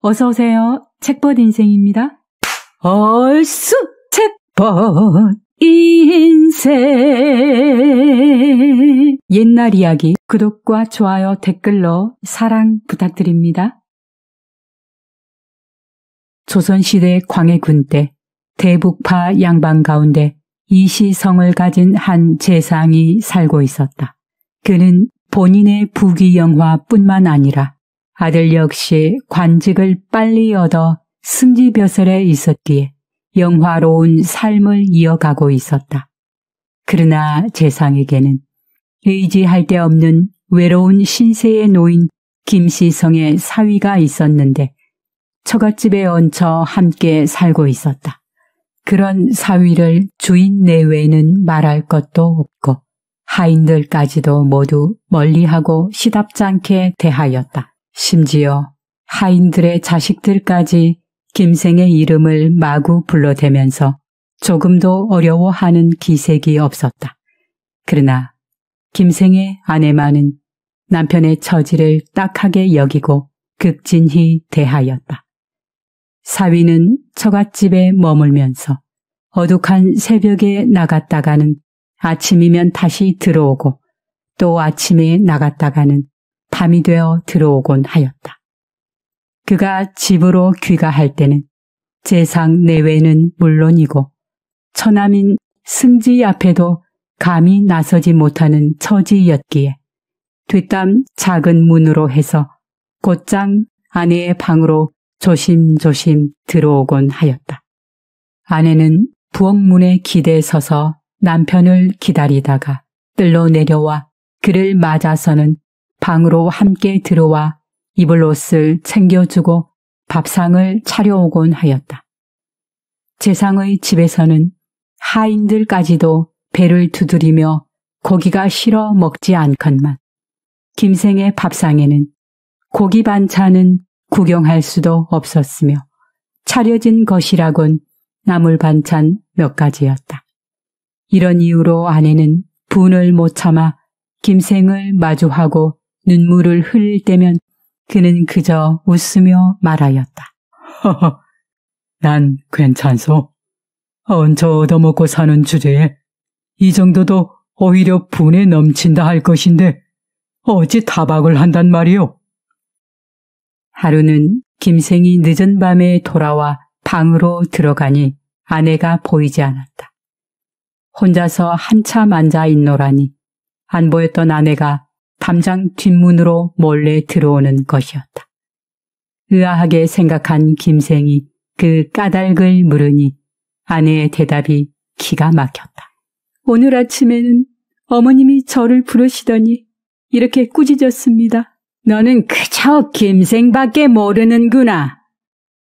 어서 오세요. 책벗 인생입니다. 얼쑤 책벗 인생. 옛날 이야기 구독과 좋아요, 댓글로 사랑 부탁드립니다. 조선시대 광해군 때 대북파 양반 가운데 이시성을 가진 한 재상이 살고 있었다. 그는 본인의 부귀영화뿐만 아니라 아들 역시 관직을 빨리 얻어 승지벼슬에 있었기에 영화로운 삶을 이어가고 있었다. 그러나 재상에게는 의지할 데 없는 외로운 신세에 놓인 김시성의 사위가 있었는데 처갓집에 얹혀 함께 살고 있었다. 그런 사위를 주인 내외는 말할 것도 없고 하인들까지도 모두 멀리하고 시답지 않게 대하였다. 심지어 하인들의 자식들까지 김생의 이름을 마구 불러대면서 조금도 어려워하는 기색이 없었다. 그러나 김생의 아내만은 남편의 처지를 딱하게 여기고 극진히 대하였다. 사위는 처갓집에 머물면서 어둑한 새벽에 나갔다가는 아침이면 다시 들어오고 또 아침에 나갔다가는 밤이 되어 들어오곤 하였다. 그가 집으로 귀가할 때는 재상 내외는 물론이고 처남인 승지 앞에도 감히 나서지 못하는 처지였기에 뒷담 작은 문으로 해서 곧장 아내의 방으로 조심조심 들어오곤 하였다. 아내는 부엌문에 기대에 서서 남편을 기다리다가 뜰로 내려와 그를 맞아서는 방으로 함께 들어와 입을 옷을 챙겨주고 밥상을 차려오곤 하였다. 재상의 집에서는 하인들까지도 배를 두드리며 고기가 싫어 먹지 않건만 김생의 밥상에는 고기 반찬은 구경할 수도 없었으며 차려진 것이라곤 나물 반찬 몇 가지였다. 이런 이유로 아내는 분을 못 참아 김생을 마주하고 눈물을 흘릴 때면 그는 그저 웃으며 말하였다. 허허, 난 괜찮소. 얹혀 얻어먹고 사는 주제에 이 정도도 오히려 분에 넘친다 할 것인데 어찌 타박을 한단 말이오. 하루는 김생이 늦은 밤에 돌아와 방으로 들어가니 아내가 보이지 않았다. 혼자서 한참 앉아 있노라니 안 보였던 아내가 담장 뒷문으로 몰래 들어오는 것이었다. 의아하게 생각한 김생이 그 까닭을 물으니 아내의 대답이 기가 막혔다. 오늘 아침에는 어머님이 저를 부르시더니 이렇게 꾸짖었습니다. 너는 그저 김생밖에 모르는구나.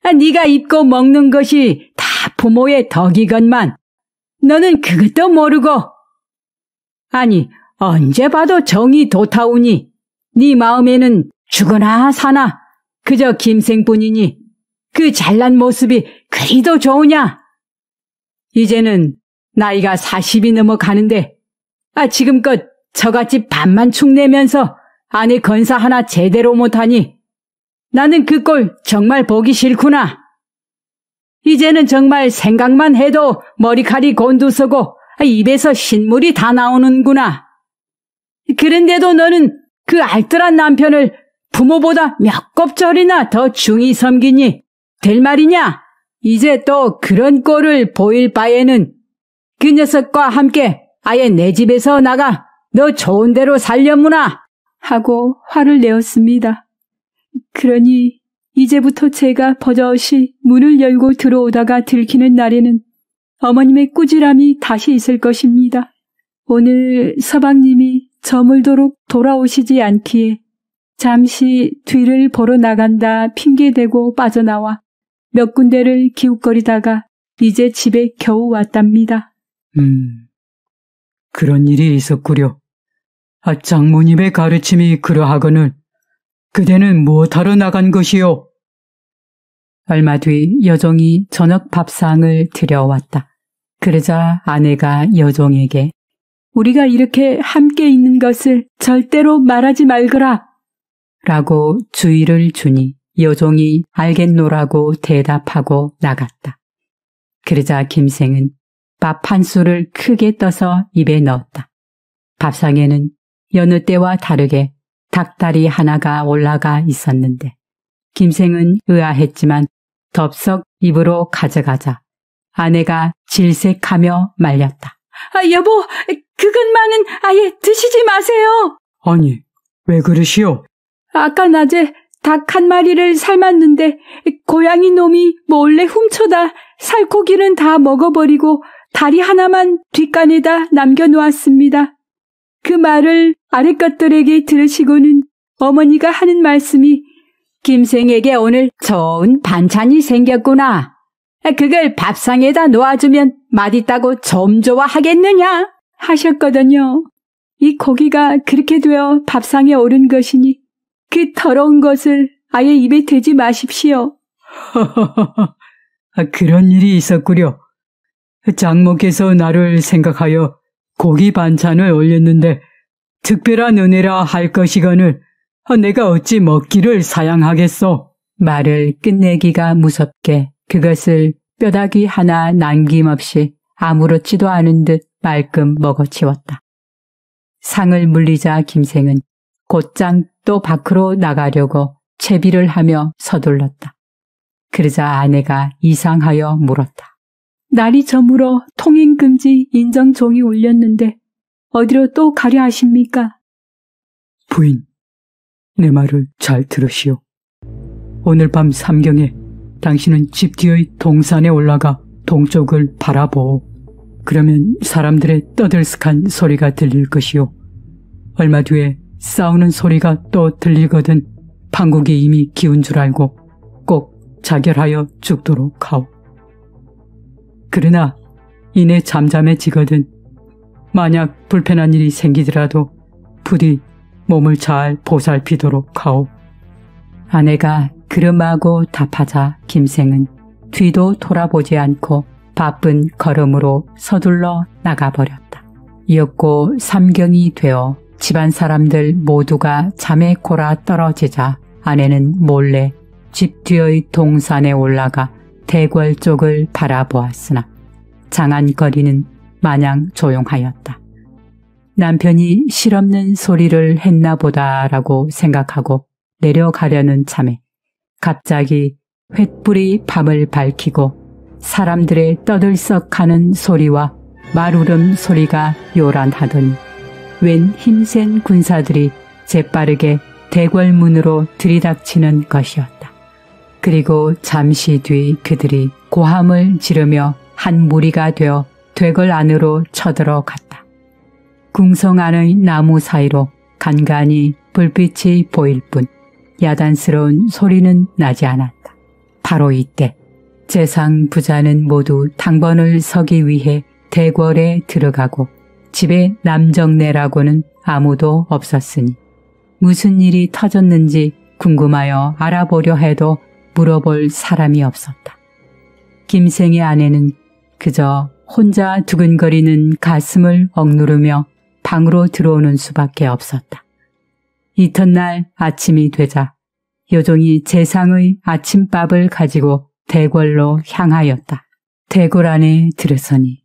네가 입고 먹는 것이 다 부모의 덕이건만 너는 그것도 모르고. 아니 언제 봐도 정이 도타오니 네 마음에는 죽으나 사나 그저 김생뿐이니 그 잘난 모습이 그리도 좋으냐. 이제는 나이가 40이 넘어가는데 지금껏 처갓집 밥만 축내면서 아내 건사 하나 제대로 못하니 나는 그 꼴 정말 보기 싫구나. 이제는 정말 생각만 해도 머리칼이 곤두서고 입에서 신물이 다 나오는구나. 그런데도 너는 그 알뜰한 남편을 부모보다 몇 곱절이나 더 중히 섬기니 될 말이냐? 이제 또 그런 꼴을 보일 바에는 그 녀석과 함께 아예 내 집에서 나가 너 좋은 대로 살려무나 하고 화를 내었습니다. 그러니 이제부터 제가 버젓이 문을 열고 들어오다가 들키는 날에는 어머님의 꾸지람이 다시 있을 것입니다. 오늘 서방님이 저물도록 돌아오시지 않기에 잠시 뒤를 보러 나간다 핑계대고 빠져나와 몇 군데를 기웃거리다가 이제 집에 겨우 왔답니다. 그런 일이 있었구려. 장모님의 가르침이 그러하거늘 그대는 무엇하러 나간 것이요? 얼마 뒤 여종이 저녁 밥상을 들여왔다. 그러자 아내가 여종에게 우리가 이렇게 함께 있는 것을 절대로 말하지 말거라 라고 주의를 주니 여종이 알겠노라고 대답하고 나갔다. 그러자 김생은 밥 한 술을 크게 떠서 입에 넣었다. 밥상에는 여느 때와 다르게 닭다리 하나가 올라가 있었는데 김생은 의아했지만 덥석 입으로 가져가자 아내가 질색하며 말렸다. 여보, 그것만은 아예 드시지 마세요. 아니, 왜 그러시오? 아까 낮에 닭 한 마리를 삶았는데 고양이 놈이 몰래 훔쳐다 살코기는 다 먹어버리고 다리 하나만 뒷간에다 남겨놓았습니다. 그 말을 아랫것들에게 들으시고는 어머니가 하는 말씀이 김생에게 오늘 좋은 반찬이 생겼구나. 그걸 밥상에다 놓아주면 맛있다고 좀 좋아하겠느냐 하셨거든요. 이 고기가 그렇게 되어 밥상에 오른 것이니 그 더러운 것을 아예 입에 대지 마십시오. 그런 일이 있었구려. 장모께서 나를 생각하여 고기 반찬을 올렸는데 특별한 은혜라 할 것이거늘 내가 어찌 먹기를 사양하겠소. 말을 끝내기가 무섭게 그것을 뼈다귀 하나 남김없이 아무렇지도 않은 듯 말끔 먹어치웠다. 상을 물리자 김생은 곧장 또 밖으로 나가려고 채비를 하며 서둘렀다. 그러자 아내가 이상하여 물었다. 날이 저물어 통행금지 인정종이 울렸는데 어디로 또 가려 하십니까? 부인, 내 말을 잘 들으시오. 오늘 밤 삼경에 당신은 집 뒤의 동산에 올라가 동쪽을 바라보오. 그러면 사람들의 떠들썩한 소리가 들릴 것이오. 얼마 뒤에 싸우는 소리가 또 들리거든 판국이 이미 기운 줄 알고 꼭 자결하여 죽도록 하오. 그러나 이내 잠잠해지거든 만약 불편한 일이 생기더라도 부디 몸을 잘 보살피도록 하오. 아내가 그름하고 답하자 김생은 뒤도 돌아보지 않고 바쁜 걸음으로 서둘러 나가버렸다. 이었고 삼경이 되어 집안 사람들 모두가 잠에 골아 떨어지자 아내는 몰래 집 뒤의 동산에 올라가 대궐 쪽을 바라보았으나 장안거리는 마냥 조용하였다. 남편이 실없는 소리를 했나 보다라고 생각하고 내려가려는 참에 갑자기 횃불이 밤을 밝히고 사람들의 떠들썩하는 소리와 말울음 소리가 요란하더니 웬 힘센 군사들이 재빠르게 대궐문으로 들이닥치는 것이었다. 그리고 잠시 뒤 그들이 고함을 지르며 한 무리가 되어 대궐 안으로 쳐들어갔다. 궁성 안의 나무 사이로 간간히 불빛이 보일 뿐 야단스러운 소리는 나지 않았다. 바로 이때 재상 부자는 모두 당번을 서기 위해 대궐에 들어가고 집에 남정네라고는 아무도 없었으니 무슨 일이 터졌는지 궁금하여 알아보려 해도 물어볼 사람이 없었다. 김생의 아내는 그저 혼자 두근거리는 가슴을 억누르며 방으로 들어오는 수밖에 없었다. 이튿날 아침이 되자 여종이 재상의 아침밥을 가지고 대궐로 향하였다. 대궐 안에 들어서니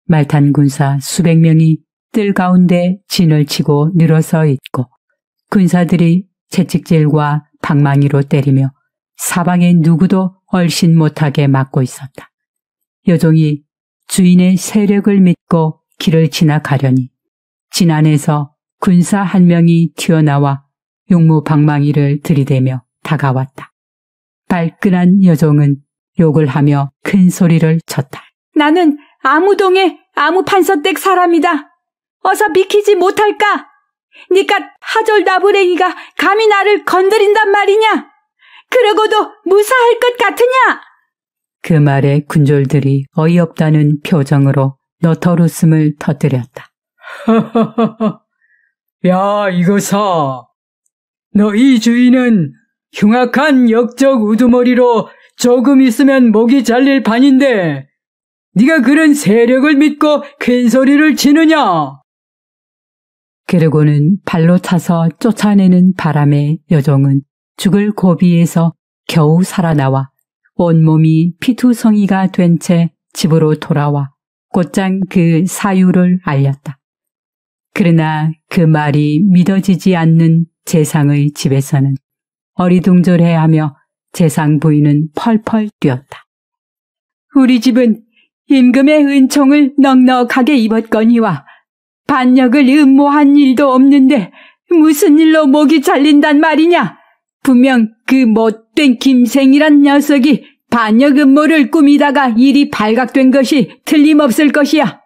말탄 군사 수백 명이 뜰 가운데 진을 치고 늘어서 있고 군사들이 채찍질과 방망이로 때리며 사방에 누구도 얼씬 못하게 막고 있었다. 여종이 주인의 세력을 믿고 길을 지나가려니 진 안에서 군사 한 명이 튀어나와 용무방망이를 들이대며 다가왔다. 발끈한 여종은 욕을 하며 큰 소리를 쳤다. 나는 아무동의 아무판서댁 사람이다. 어서 비키지 못할까? 니까 하졸다부랭이가 감히 나를 건드린단 말이냐? 그러고도 무사할 것 같으냐? 그 말에 군졸들이 어이없다는 표정으로 너털 웃음을 터뜨렸다. 야, 이거사. 너희 주인은 흉악한 역적 우두머리로 조금 있으면 목이 잘릴 판인데 네가 그런 세력을 믿고 큰 소리를 치느냐? 그러고는 발로 차서 쫓아내는 바람에 여종은 죽을 고비에서 겨우 살아나와 온몸이 피투성이가 된 채 집으로 돌아와 곧장 그 사유를 알렸다. 그러나 그 말이 믿어지지 않는 재상의 집에서는 어리둥절해하며 재상 부인은 펄펄 뛰었다. 우리 집은 임금의 은총을 넉넉하게 입었거니와 반역을 음모한 일도 없는데 무슨 일로 목이 잘린단 말이냐? 분명 그 못된 김생이란 녀석이 반역 음모를 꾸미다가 일이 발각된 것이 틀림없을 것이야.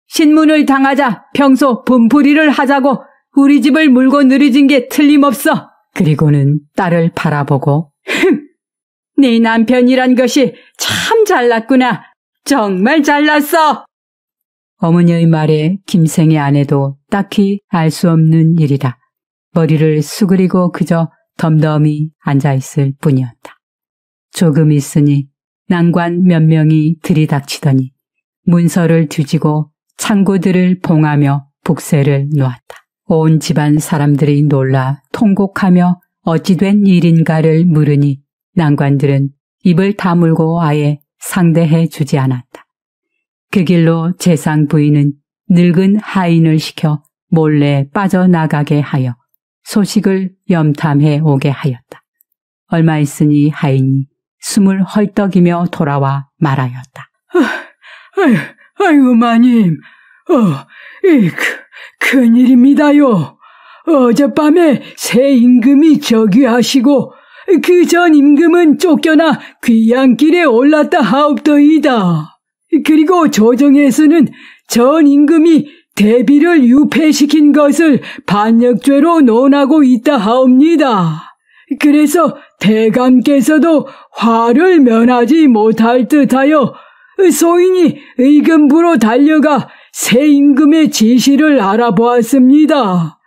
신문을 당하자 평소 분풀이를 하자고 우리 집을 물고 늘어진 게 틀림없어. 그리고는 딸을 바라보고 네 남편이란 것이 참 잘났구나. 정말 잘났어. 어머니의 말에 김생의 아내도 딱히 알 수 없는 일이라 머리를 수그리고 그저 덤덤히 앉아있을 뿐이었다. 조금 있으니 난관 몇 명이 들이닥치더니 문서를 뒤지고 창고들을 봉하며 북새를 놓았다. 온 집안 사람들이 놀라 통곡하며 어찌 된 일인가를 물으니 난관들은 입을 다물고 아예 상대해 주지 않았다. 그 길로 재상 부인은 늙은 하인을 시켜 몰래 빠져나가게 하여 소식을 염탐해 오게 하였다. 얼마 있으니 하인이 숨을 헐떡이며 돌아와 말하였다. 아이고 마님, 큰일입니다요. 어젯밤에 새 임금이 즉위하시고 그 전 임금은 쫓겨나 귀양길에 올랐다 하옵더이다. 그리고 조정에서는 전 임금이 대비를 유폐시킨 것을 반역죄로 논하고 있다 하옵니다. 그래서 대감께서도 화를 면하지 못할 듯하여 소인이 의금부로 달려가 새 임금의 지시를 알아보았습니다.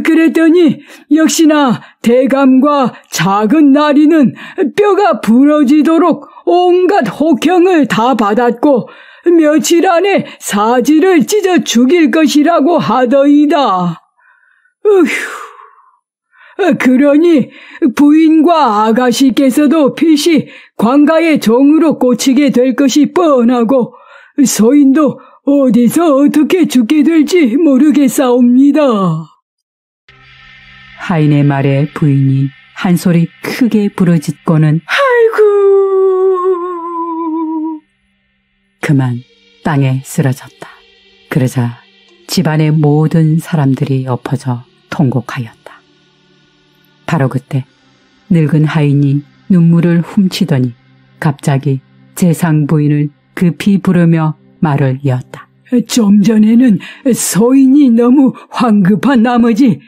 그랬더니 역시나 대감과 작은 나리는 뼈가 부러지도록 온갖 혹형을 다 받았고 며칠 안에 사지를 찢어 죽일 것이라고 하더이다. 그러니 부인과 아가씨께서도 필시 관가의 종으로 꽂히게 될 것이 뻔하고 소인도 어디서 어떻게 죽게 될지 모르겠사옵니다. 하인의 말에 부인이 한 소리 크게 부르짖고는 아이고 그만 땅에 쓰러졌다. 그러자 집안의 모든 사람들이 엎어져 통곡하였다. 바로 그때 늙은 하인이 눈물을 훔치더니 갑자기 재상 부인을 급히 부르며 말을 이었다. 좀 전에는 소인이 너무 황급한 나머지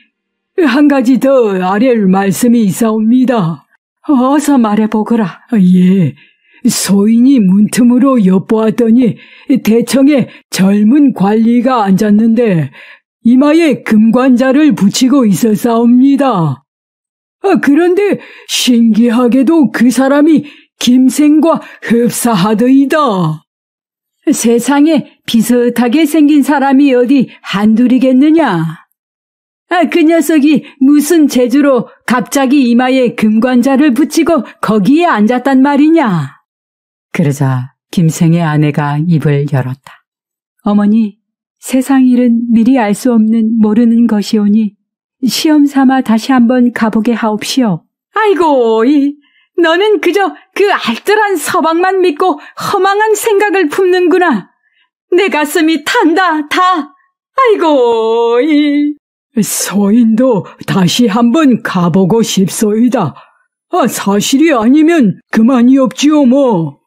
한 가지 더 아랠 말씀이 있사옵니다. 어서 말해보거라. 예, 소인이 문틈으로 엿보았더니 대청에 젊은 관리가 앉았는데 이마에 금관자를 붙이고 있었사옵니다. 그런데 신기하게도 그 사람이 김생과 흡사하더이다. 세상에 비슷하게 생긴 사람이 어디 한둘이겠느냐. 그 녀석이 무슨 재주로 갑자기 이마에 금관자를 붙이고 거기에 앉았단 말이냐. 그러자 김생의 아내가 입을 열었다. 어머니, 세상 일은 미리 알 수 없는 모르는 것이오니 시험 삼아 다시 한번 가보게 하옵시오. 아이고, 너는 그저 그 알뜰한 서방만 믿고 허망한 생각을 품는구나. 내 가슴이 탄다, 다. 아이고, 소인도 다시 한번 가보고 싶소이다. 사실이 아니면 그만이 없지요 뭐.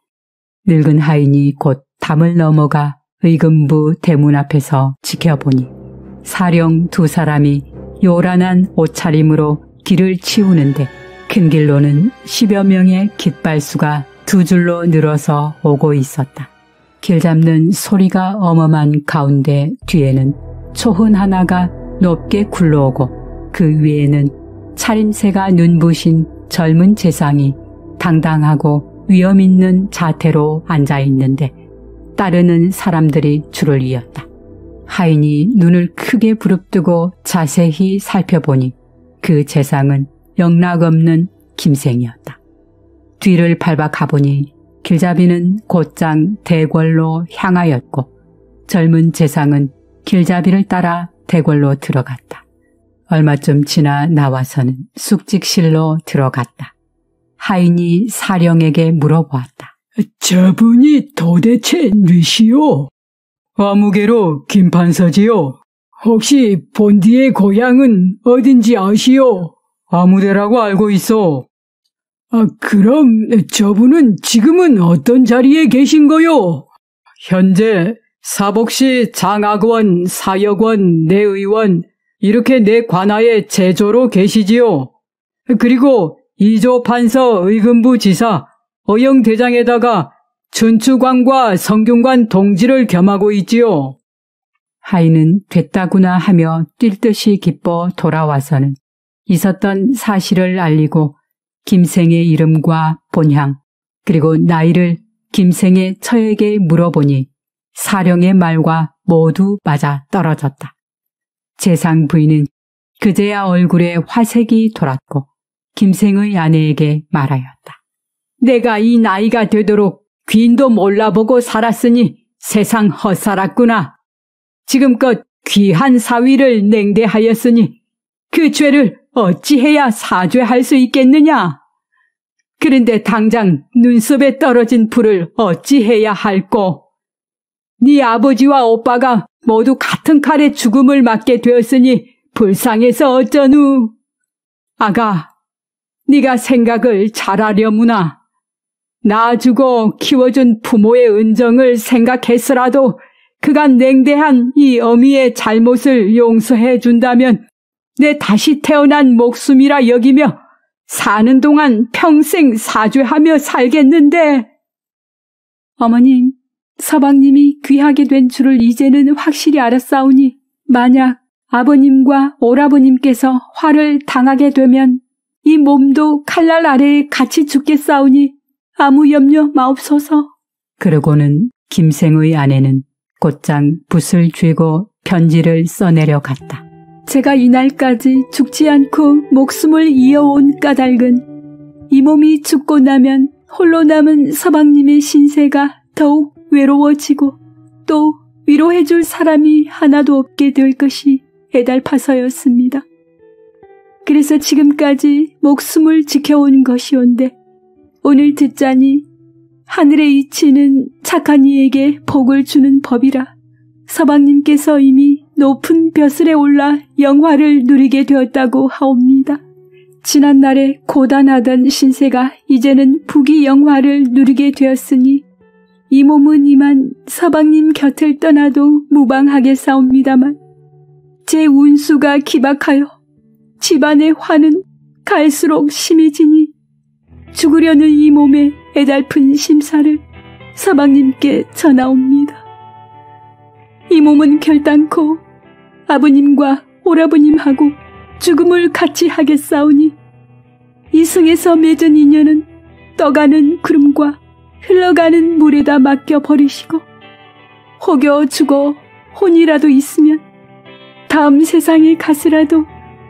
늙은 하인이 곧 담을 넘어가 의금부 대문 앞에서 지켜보니 사령 두 사람이 요란한 옷차림으로 길을 치우는데 큰 길로는 10여 명의 깃발수가 두 줄로 늘어서 오고 있었다. 길 잡는 소리가 어마어마한 가운데 뒤에는 초흔 하나가 높게 굴러오고 그 위에는 차림새가 눈부신 젊은 재상이 당당하고 위엄있는 자태로 앉아있는데 따르는 사람들이 줄을 이었다. 하인이 눈을 크게 부릅뜨고 자세히 살펴보니 그 재상은 영락없는 김생이었다. 뒤를 밟아 가보니 길잡이는 곧장 대궐로 향하였고 젊은 재상은 길잡이를 따라 대궐로 들어갔다. 얼마쯤 지나 나와서는 숙직실로 들어갔다. 하인이 사령에게 물어보았다. 저분이 도대체 누시오? 아무개로 김판서지요. 혹시 본디의 고향은 어딘지 아시오? 아무데라고 알고 있어. 그럼 저분은 지금은 어떤 자리에 계신 거요? 현재 사복시 장학원, 사역원, 내의원 이렇게 네 관하의 제조로 계시지요. 그리고 이조 판서 의금부 지사, 어영대장에다가 춘추관과 성균관 동지를 겸하고 있지요. 하인은 됐다구나 하며 뛸 듯이 기뻐 돌아와서는 있었던 사실을 알리고 김생의 이름과 본향 그리고 나이를 김생의 처에게 물어보니 사령의 말과 모두 맞아 떨어졌다. 재상 부인은 그제야 얼굴에 화색이 돌았고 김생의 아내에게 말하였다. 내가 이 나이가 되도록 귀인도 몰라보고 살았으니 세상 헛살았구나. 지금껏 귀한 사위를 냉대하였으니 그 죄를 어찌해야 사죄할 수 있겠느냐? 그런데 당장 눈썹에 떨어진 불을 어찌해야 할꼬? 네 아버지와 오빠가 모두 같은 칼에 죽음을 맞게 되었으니 불쌍해서 어쩌누? 아가, 네가 생각을 잘하려무나. 낳아주고 키워준 부모의 은정을 생각했으라도 그간 냉대한 이 어미의 잘못을 용서해 준다면 내 다시 태어난 목숨이라 여기며 사는 동안 평생 사죄하며 살겠는데. 어머님, 서방님이 귀하게 된 줄을 이제는 확실히 알았사오니 만약 아버님과 오라버님께서 화를 당하게 되면 이 몸도 칼날 아래에 같이 죽겠사오니 아무 염려 마옵소서. 그러고는 김생의 아내는 곧장 붓을 쥐고 편지를 써내려 갔다. 제가 이날까지 죽지 않고 목숨을 이어온 까닭은 이 몸이 죽고 나면 홀로 남은 서방님의 신세가 더욱 외로워지고 또 위로해줄 사람이 하나도 없게 될 것이 애달파서였습니다. 그래서 지금까지 목숨을 지켜온 것이온데 오늘 듣자니 하늘의 이치는 착한 이에게 복을 주는 법이라 서방님께서 이미 높은 벼슬에 올라 영화를 누리게 되었다고 하옵니다. 지난날에 고단하던 신세가 이제는 부귀 영화를 누리게 되었으니 이 몸은 이만 서방님 곁을 떠나도 무방하겠사옵니다만 제 운수가 기박하여 집안의 화는 갈수록 심해지니 죽으려는 이 몸의 애달픈 심사를 서방님께 전하옵니다. 이 몸은 결단코 아버님과 오라버님하고 죽음을 같이 하겠사오니 이승에서 맺은 인연은 떠가는 구름과 흘러가는 물에다 맡겨버리시고 혹여 죽어 혼이라도 있으면 다음 세상에 가서라도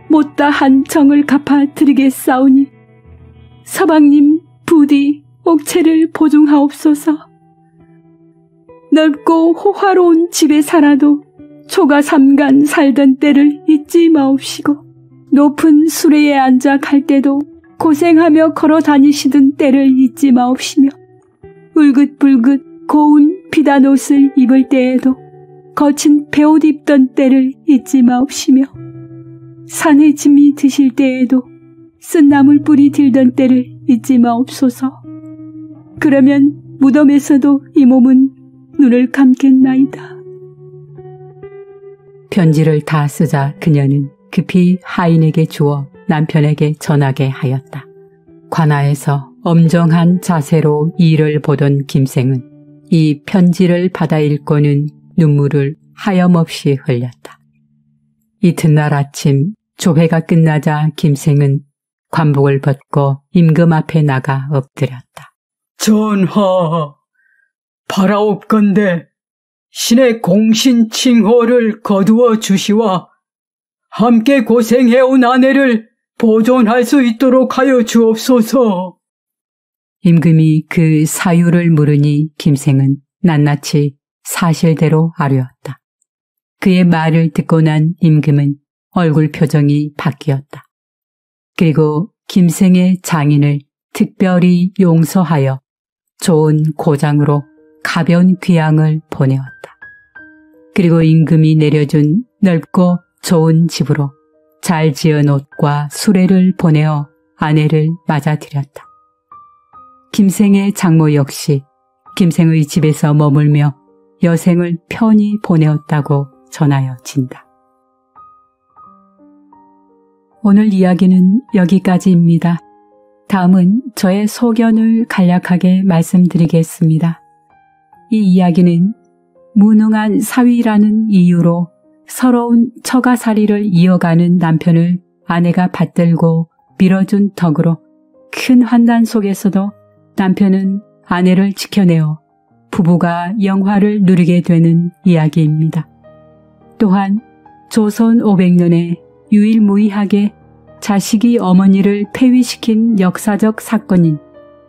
못다한 정을 갚아 드리겠사오니 서방님 부디 옥체를 보증하옵소서. 넓고 호화로운 집에 살아도 초가 삼간 살던 때를 잊지 마옵시고 높은 수레에 앉아 갈 때도 고생하며 걸어 다니시던 때를 잊지 마옵시며 울긋불긋 고운 비단 옷을 입을 때에도 거친 베옷 입던 때를 잊지 마옵시며 산의 짐이 드실 때에도 쓴 나물뿌리 들던 때를 잊지 마옵소서. 그러면 무덤에서도 이 몸은 눈을 감겠나이다. 편지를 다 쓰자 그녀는 급히 하인에게 주어 남편에게 전하게 하였다. 관아에서 엄정한 자세로 일을 보던 김생은 이 편지를 받아 읽고는 눈물을 하염없이 흘렸다. 이튿날 아침 조회가 끝나자 김생은 관복을 벗고 임금 앞에 나가 엎드렸다. 전하, 바라옵건대 신의 공신칭호를 거두어 주시와 함께 고생해온 아내를 보존할 수 있도록 하여 주옵소서. 임금이 그 사유를 물으니 김생은 낱낱이 사실대로 아뢰었다. 그의 말을 듣고 난 임금은 얼굴 표정이 바뀌었다. 그리고 김생의 장인을 특별히 용서하여 좋은 고장으로 가벼운 귀향을 보내었다. 그리고 임금이 내려준 넓고 좋은 집으로 잘 지은 옷과 수레를 보내어 아내를 맞아들였다. 김생의 장모 역시 김생의 집에서 머물며 여생을 편히 보내었다고 전하여진다. 오늘 이야기는 여기까지입니다. 다음은 저의 소견을 간략하게 말씀드리겠습니다. 이 이야기는 무능한 사위라는 이유로 서러운 처가살이를 이어가는 남편을 아내가 받들고 밀어준 덕으로 큰 환난 속에서도 남편은 아내를 지켜내어 부부가 영화를 누리게 되는 이야기입니다. 또한 조선 500년에 유일무이하게 자식이 어머니를 폐위시킨 역사적 사건인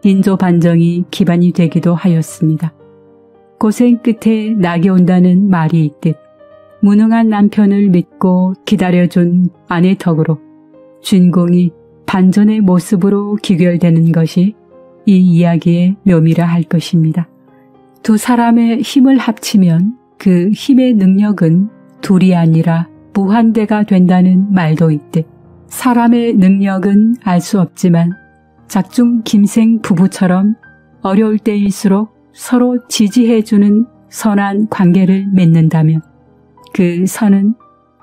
인조반정이 기반이 되기도 하였습니다. 고생 끝에 낙이 온다는 말이 있듯 무능한 남편을 믿고 기다려준 아내 덕으로 주인공이 반전의 모습으로 귀결되는 것이 이 이야기의 묘미라 할 것입니다. 두 사람의 힘을 합치면 그 힘의 능력은 둘이 아니라 무한대가 된다는 말도 있듯 사람의 능력은 알 수 없지만 작중 김생 부부처럼 어려울 때일수록 서로 지지해주는 선한 관계를 맺는다면 그 선은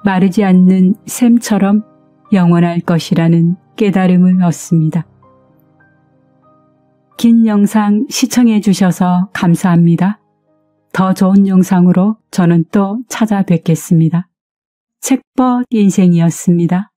마르지 않는 샘처럼 영원할 것이라는 깨달음을 얻습니다. 긴 영상 시청해 주셔서 감사합니다. 더 좋은 영상으로 저는 또 찾아뵙겠습니다. 책벗 인생이었습니다.